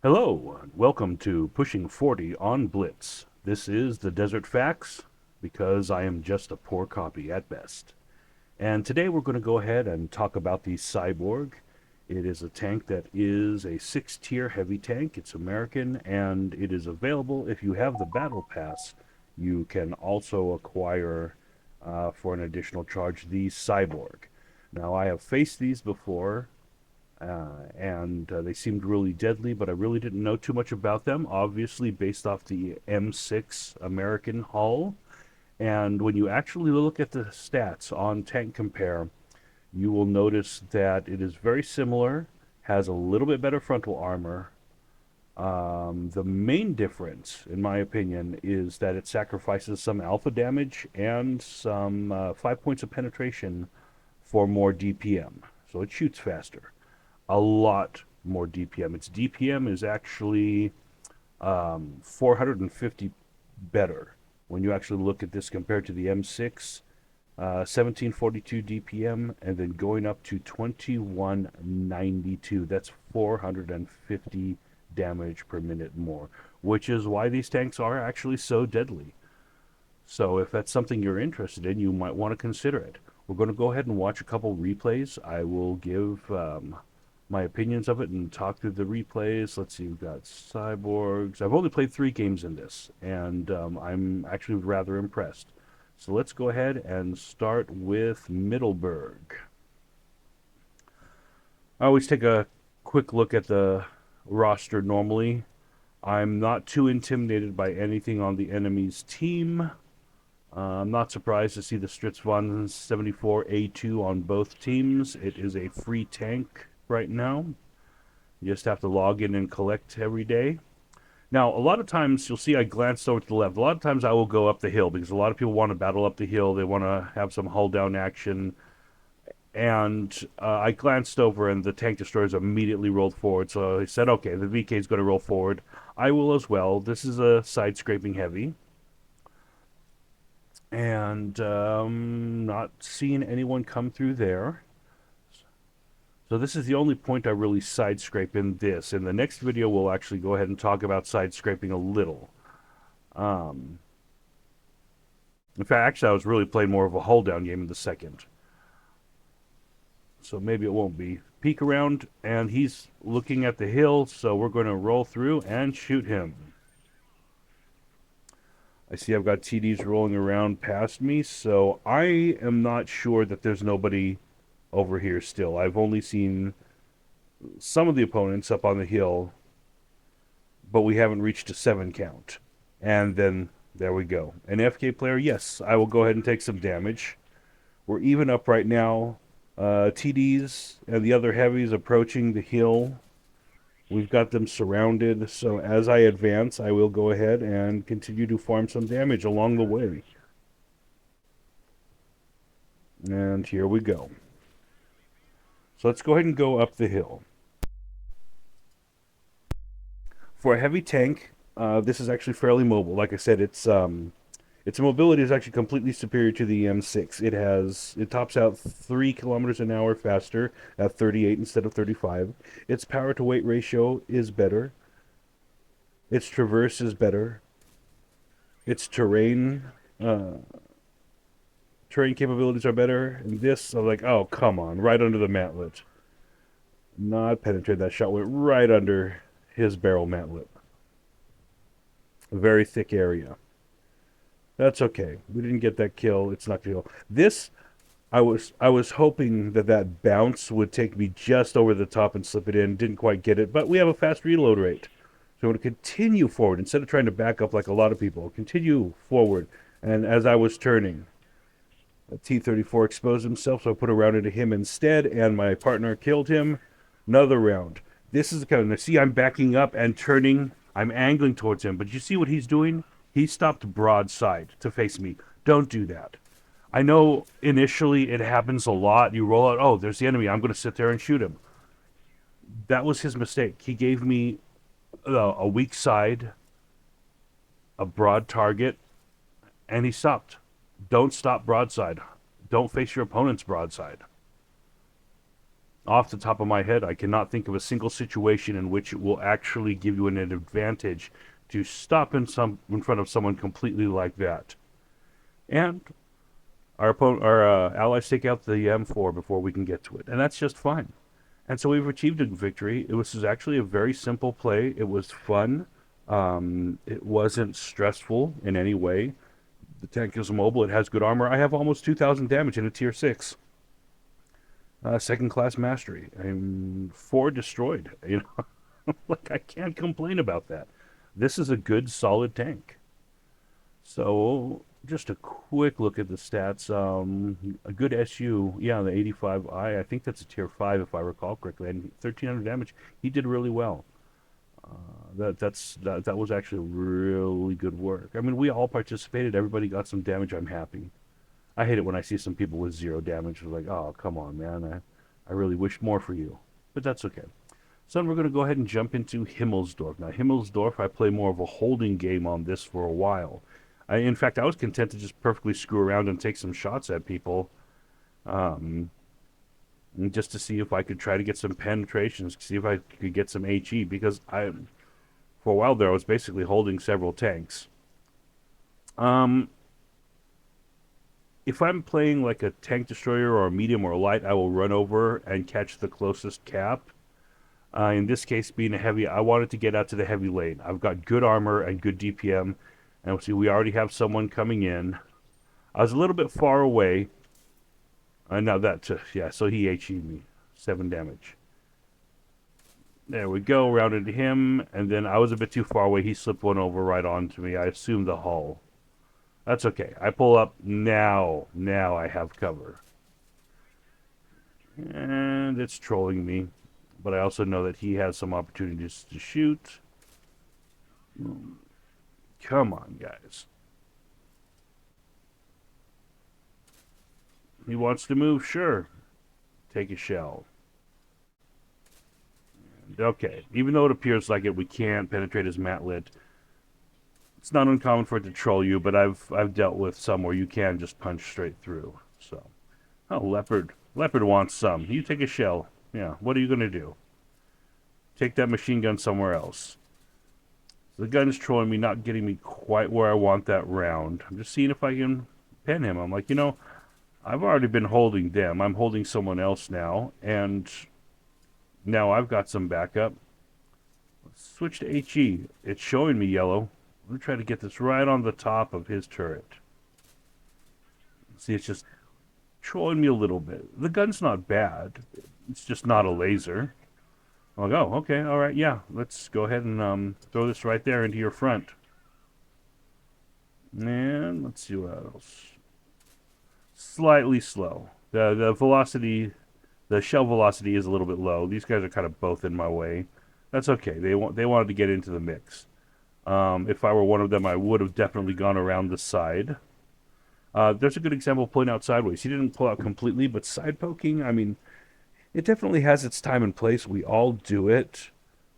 Hello, and welcome to Pushing 40 on Blitz. This is the Desert Facts, because I am just a poor copy at best. And today we're going to go ahead and talk about the Cyborg. It is a tank that is a 6-tier heavy tank. It's American, and it is available if you have the Battle Pass. You can also acquire, for an additional charge, the Cyborg. Now, I have faced these before, and they seemed really deadly, but I really didn't know too much about them, obviously based off the M6 American hull. And when you actually look at the stats on Tank Compare, you will notice that it is very similar, has a little bit better frontal armor. The main difference, in my opinion, is that it sacrifices some alpha damage and some 5 points of penetration for more DPM. So it shoots faster, a lot more DPM. Its DPM is actually 450 better when you actually look at this compared to the M6. 1742 DPM, and then going up to 2192. That's 450 damage per minute more, which is why these tanks are actually so deadly. So if that's something you're interested in, you might want to consider it. We're going to go ahead and watch a couple replays. I will give my opinions of it and talk through the replays. Let's see, we've got Cyborgs. I've only played 3 games in this, and I'm actually rather impressed. So let's go ahead and start with Middleburg. I always take a quick look at the roster normally. I'm not too intimidated by anything on the enemy's team. I'm not surprised to see the Stritzvon 74A2 on both teams. It is a free tank right now. You just have to log in and collect every day. Now, a lot of times you'll see I glanced over to the left. A lot of times I will go up the hill because a lot of people want to battle up the hill. They want to have some hull down action. And I glanced over and the tank destroyers immediately rolled forward. So I said, okay, the VK is going to roll forward. I will as well. This is a side scraping heavy. And not seeing anyone come through there. So this is the only point I really side scrape in this. In the next video, we'll actually go ahead and talk about side scraping a little. In fact, actually, I was really playing more of a hull down game in the second. So maybe it won't be. Peek around, and he's looking at the hill, so we're going to roll through and shoot him. I see I've got TDs rolling around past me, so I am not sure that there's nobody over here still. I've only seen some of the opponents up on the hill, but we haven't reached a 7 count. And then there we go. An FK player, yes, I will go ahead and take some damage. We're even up right now. TDs and the other heavies approaching the hill. We've got them surrounded, so as I advance, I will go ahead and continue to farm some damage along the way. And here we go. So let's go ahead and go up the hill. For a heavy tank, this is actually fairly mobile. Like I said, its mobility is actually completely superior to the M6. It tops out 3 kilometers an hour faster at 38 instead of 35. Its power to weight ratio is better. Its traverse is better. Its terrain capabilities are better. And this, I'm like, oh, come on, right under the mantlet. Not penetrated. That shot went right under his barrel mantlet. A very thick area. That's okay. We didn't get that kill. It's not kill. This, I was hoping that bounce would take me just over the top and slip it in. Didn't quite get it, but we have a fast reload rate. So I'm going to continue forward instead of trying to back up like a lot of people. Continue forward. And as I was turning, a T-34 exposed himself, so I put a round into him instead, and my partner killed him. Another round. This is the kind of, see, I'm backing up and turning. I'm angling towards him, but you see what he's doing? He stopped broadside to face me. Don't do that. I know initially it happens a lot. You roll out, oh, there's the enemy. I'm going to sit there and shoot him. That was his mistake. He gave me a weak side, a broad target, and he stopped. Don't stop broadside. Don't face your opponent's broadside. Off the top of my head, I cannot think of a single situation in which it will actually give you an advantage to stop in front of someone completely like that. And our allies take out the M4 before we can get to it, and that's just fine. And so we've achieved a victory. It was actually a very simple play. It was fun. It wasn't stressful in any way. The tank is mobile. It has good armor. I have almost 2,000 damage in a tier 6. Second class mastery. I'm 4 destroyed. You know, like I can't complain about that. This is a good, solid tank. So just a quick look at the stats. A good SU, yeah, the 85i. I think that's a tier 5 if I recall correctly. And 1,300 damage. He did really well. That was actually really good work. I mean, we all participated. Everybody got some damage. I'm happy. I hate it when I see some people with 0 damage. They're like, oh, come on, man. I really wish more for you. But that's okay. So we're going to go ahead and jump into Himmelsdorf. Now, Himmelsdorf, I play more of a holding game on this for a while. In fact, I was content to just perfectly screw around and take some shots at people. Just to see if I could try to get some penetrations, see if I could get some HE, because for a while there, I was basically holding several tanks. If I'm playing like a tank destroyer or a medium or a light, I will run over and catch the closest cap. In this case, being a heavy, I wanted to get out to the heavy lane. I've got good armor and good DPM, and see, we already have someone coming in. I was a little bit far away. Now that, yeah, so he HE'd me. 7 damage. There we go, rounded him, and then I was a bit too far away. He slipped one over right onto me. I assumed the hull. That's okay. I pull up now. Now I have cover. And it's trolling me. But I also know that he has some opportunities to shoot. Come on, guys. He wants to move? Sure. Take a shell. Okay. Even though it appears like it, we can't penetrate his matlet. It's not uncommon for it to troll you, but I've dealt with some where you can just punch straight through. So, oh, leopard wants some. You take a shell. Yeah. What are you gonna do? Take that machine gun somewhere else. The gun's trolling me, not getting me quite where I want that round. I'm just seeing if I can pin him. I'm like, you know, I've already been holding them. I'm holding someone else now, and now I've got some backup. Let's switch to HE. It's showing me yellow. I'm going to try to get this right on the top of his turret. See, it's just trolling me a little bit. The gun's not bad. It's just not a laser. I'm like, oh, okay, all right, yeah. Let's go ahead and throw this right there into your front. And let's see what else. Slightly slow. The velocity, the shell velocity is a little bit low. These guys are kind of both in my way. That's okay. They wanted to get into the mix. If I were one of them, I would have definitely gone around the side. There's a good example of pulling out sideways. He didn't pull out completely, but side poking, I mean, it definitely has its time and place. We all do it,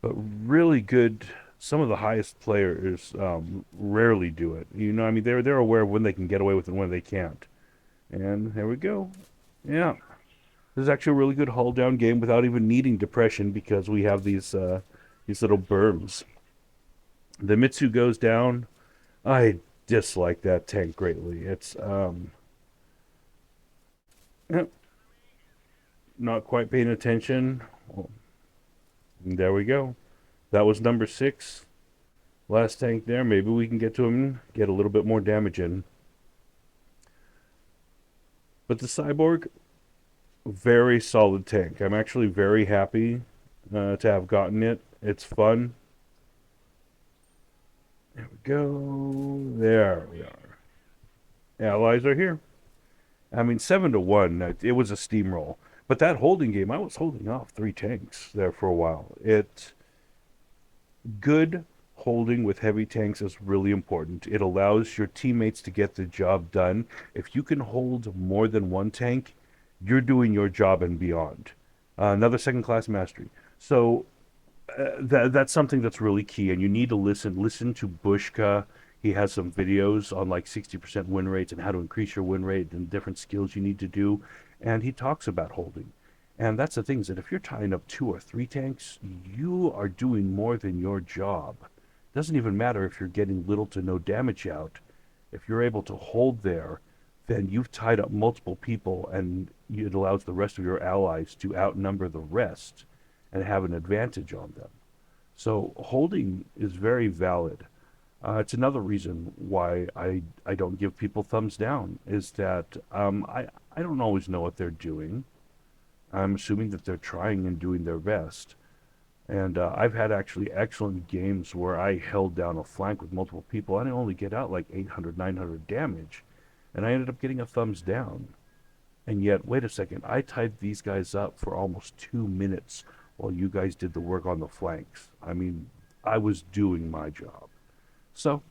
but really good. Some of the highest players rarely do it. You know, I mean, they're aware of when they can get away with it and when they can't. And there we go. Yeah. This is actually a really good hull down game without even needing depression because we have these little berms. The Mitsu goes down. I dislike that tank greatly. It's not quite paying attention. Well, there we go. That was number 6. Last tank there. Maybe we can get to him, get a little bit more damage in. But the Cyborg, very solid tank. I'm actually very happy to have gotten it. It's fun. There we go. There we are. Allies are here. I mean, 7-1. It was a steamroll. But that holding game, I was holding off 3 tanks there for a while. Good holding with heavy tanks is really important. It allows your teammates to get the job done. If you can hold more than 1 tank, you're doing your job and beyond. Another second-class mastery. So that's something that's really key, and you need to listen to Bushka. He has some videos on like 60% win rates and how to increase your win rate and different skills you need to do, and he talks about holding. And that's the thing is that if you're tying up 2 or 3 tanks, you are doing more than your job. Doesn't even matter if you're getting little to no damage out. If you're able to hold there, then you've tied up multiple people, and it allows the rest of your allies to outnumber the rest and have an advantage on them. So holding is very valid. It's another reason why I don't give people thumbs down, is that I don't always know what they're doing. I'm assuming that they're trying and doing their best. And I've had actually excellent games where I held down a flank with multiple people and I only get out like 800, 900 damage. And I ended up getting a thumbs down. And yet, wait a second, I tied these guys up for almost 2 minutes while you guys did the work on the flanks. I mean, I was doing my job. So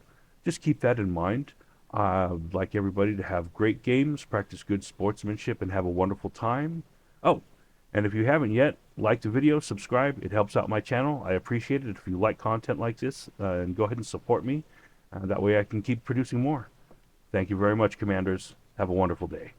just keep that in mind. I'd like everybody to have great games, practice good sportsmanship, and have a wonderful time. Oh, and if you haven't yet, like the video, subscribe. It helps out my channel. I appreciate it if you like content like this, and go ahead and support me. That way I can keep producing more. Thank you very much, Commanders. Have a wonderful day.